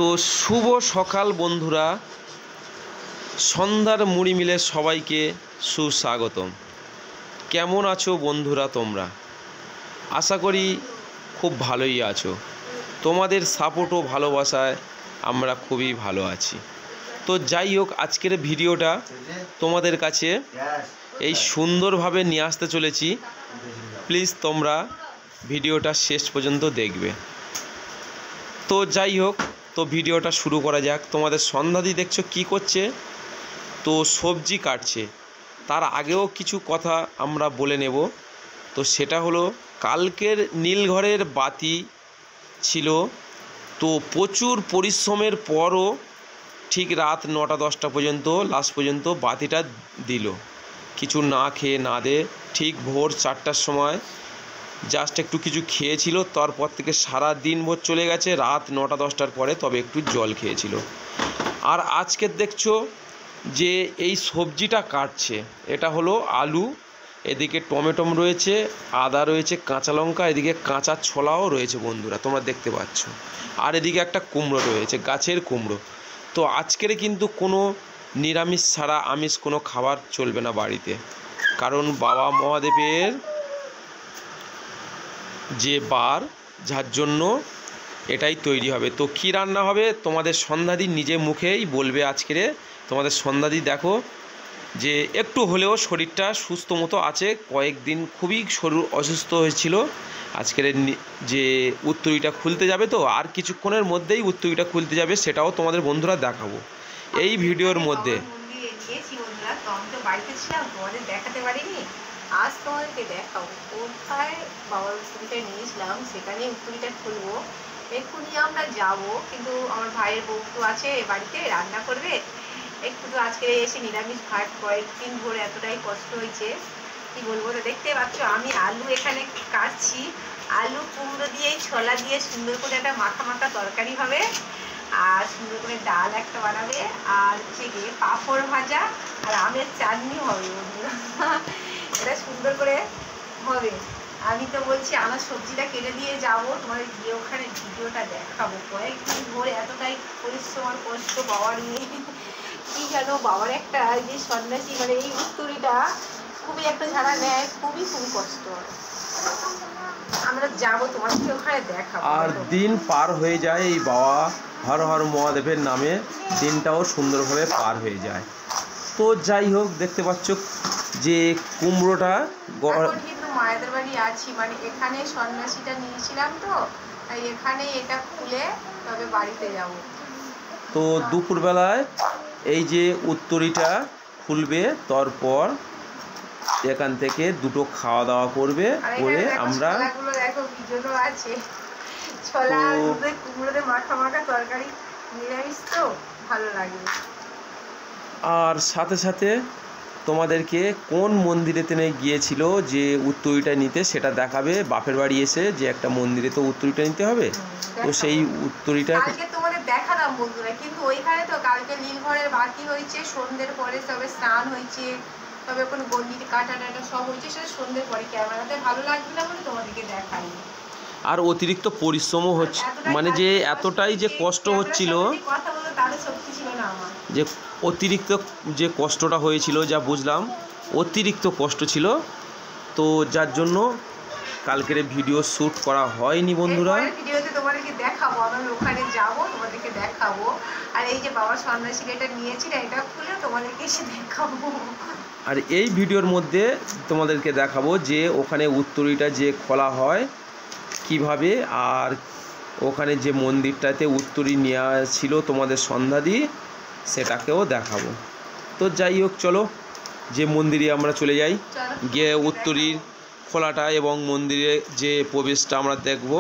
তো শুভ সকাল বন্ধুরা, সন্ধ্যার মুড়ি মিলে সবাইকে সুস্বাগতম। কেমন আছো বন্ধুরা তোমরা? আশা করি খুব ভালোই আছো। তোমাদের সাপোর্ট ও ভালোবাসায় আমরা খুবই ভালো আছি। তো যাই হোক, আজকের ভিডিওটা তোমাদের কাছে এই সুন্দরভাবে নিয়ে আসতে চলেছি। প্লিজ তোমরা ভিডিওটা শেষ পর্যন্ত দেখবে। তো যাই হোক, তো ভিডিওটা শুরু করা যাক। তোমাদের সন্ধ্যাদি দেখছো কি করছে? তো সবজি কাটছে। তার আগেও কিছু কথা আমরা বলে নেব। তো সেটা হলো, কালকের নীলঘরের বাতি ছিল, তো প্রচুর পরিশ্রমের পরও ঠিক রাত 9টা-10টা পর্যন্ত লাস্ট পর্যন্ত বাতিটা দিল। কিছু না খেয়ে না দে, ঠিক ভোর 4টার সময় জাস্ট একটু কিছু খেয়েছিল, তারপর থেকে সারা দিন ভোর চলে গেছে। রাত 9টা-10টার পরে তবে একটু জল খেয়েছিল। আর আজকে দেখছো যে এই সবজিটা কাটছে, এটা হলো আলু, এদিকে টমেটো রয়েছে, আদা রয়েছে, কাঁচা লঙ্কা, এদিকে কাঁচা ছোলাও রয়েছে বন্ধুরা, তোমরা দেখতে পাচ্ছ। আর এদিকে একটা কুমড়ো রয়েছে, গাছের কুমড়ো। তো আজকের কিন্তু কোনো নিরামিষ ছাড়া আমিষ কোনো খাবার চলবে না বাড়িতে, কারণ বাবা মহাদেবের যে বার, যার জন্য এটাই তৈরি হবে। তো কী রান্না হবে তোমাদের সন্ধ্যাদি নিজে মুখেই বলবে। আজকের তোমাদের সন্ধ্যাদি দেখো যে একটু হলেও শরীরটা সুস্থ মতো আছে। কয়েকদিন খুবই শরীর অসুস্থ হয়েছিল। আজকের যে উত্তরীটা খুলতে যাবে, তো আর কিছুক্ষণের মধ্যেই উত্তরীটা খুলতে যাবে, সেটাও তোমাদের বন্ধুরা দেখাবো এই ভিডিওর মধ্যে। দেখাতে পারিনি, আজ তোমাদেরকে দেখাবো কোথায় বাবার উত্তরীটা নিয়েছিলাম, সেখানে উত্তরীটা খুলবো। এক্ষুনি আমরা যাব, কিন্তু আমার ভাইয়ের বউ তো আছে বাড়িতে, রান্না করবে। একটু তো আজকে এসে নিরামিষ ভাত, কয়েকদিন ধরে এতটাই কষ্ট হয়েছে কি বলবো। তো দেখতে পাচ্ছ আমি আলু এখানে কাটছি। আলু কুমড়ো দিয়ে ছোলা দিয়ে সুন্দর করে একটা মাখা মাখা তরকারি হবে, আর সুন্দর করে ডাল একটা বানাবে, আর হচ্ছে গিয়ে পাঁপড় ভাজা আর আমের চাটনি হবে বন্ধুরা। এটা সুন্দর করে হবে। আমি তো বলছি আমার সবজিটা কেটে দিয়ে যাব, তোমাদের গিয়ে ওখানে ভিডিওটা দেখাবো। কয়েকদিন ধরে এতটাই পরিশ্রম আর কষ্ট বাবার নিয়ে, কি জানো বাবার একটা যে সন্ন্যাসী, মানে এই উত্তরীটা খুবই একটা যারা নেয় খুবই কষ্ট। আমরা যাবো, তোমাদেরকে ওখানে দেখাবো। আর দিন পার হয়ে যায় এই বাবা হর হর মহাদেবের নামে, দিনটাও সুন্দরভাবে পার হয়ে যায়। তো যাই হোক, দেখতে পাচ্ছ যে কুমড়োটা কিন্তু মায়েদের বাড়ি আছি, মানে এখানে সন্ন্যাসীটা নিয়েছিলাম, তো তাই এখানে এটা খুলে তবে বাড়িতে যাব। তো দুপুরবেলায় এই যে উত্তরীটা খুলবে, তারপর এখান থেকে দুটো খাওয়া দাওয়া করবে, করে আমরা দেখো ভিজনো আছে, ছোলা দুধে কুমড়োতে মাখা মাখা তরকারি, নিরামিষ তো ভালো লাগে। আর সাথে সাথে তোমাদেরকে কোন মন্দিরে তেনে গিয়েছিল যে উত্তরীটা নিতে, সেটা দেখাবে। বাপের বাড়ি এসে যে একটা মন্দিরে তো উত্তরীটা নিতে হবে, তো সেই উত্তরীটা কালকে তোমাদের দেখালাম বন্ধুরা। কিন্তু ওইখানে তো কালকে নীলঘরের বাতি হয়েছে, সন্ধ্যের পরে তবে স্নান হয়েছে, তবে কোনো গন্ডিতে কাটা টাটা সব হয়েছে, সেটা সন্ধ্যের পরে। ক্যামেরাতে ভালো লাগবে না বলে তোমাদেরকে দেখাই। আর অতিরিক্ত পরিশ্রমও হচ্ছে, মানে যে এতটাই যে কষ্ট হচ্ছিল, যে অতিরিক্ত যে কষ্টটা হয়েছিল, যা বুঝলাম অতিরিক্ত কষ্ট ছিল। তো যার জন্য কালকের ভিডিও শ্যুট করা হয়নি বন্ধুরা। ভিডিওতে তোমাদেরকে দেখাবো, আমি ওখানে যাব, তোমাদেরকে দেখাবো। আর এই যে বাবার সন্ন্যাসী এটা নিয়েছি না, এটা খুলে তোমাদেরকে এসে দেখাবো। আর এই ভিডিওর মধ্যে তোমাদেরকে দেখাবো যে ওখানে উত্তরীটা যে খোলা হয় কিভাবে, আর ওখানে যে মন্দিরটাতে উত্তরী নেওয়া ছিল তোমাদের সন্ধ্যাদি, সেটাকেও দেখাবো। তো যাই হোক, চলো যে মন্দিরে আমরা চলে যাই, গিয়ে উত্তরীর খোলাটা এবং মন্দিরে যে প্রবেশটা আমরা দেখব।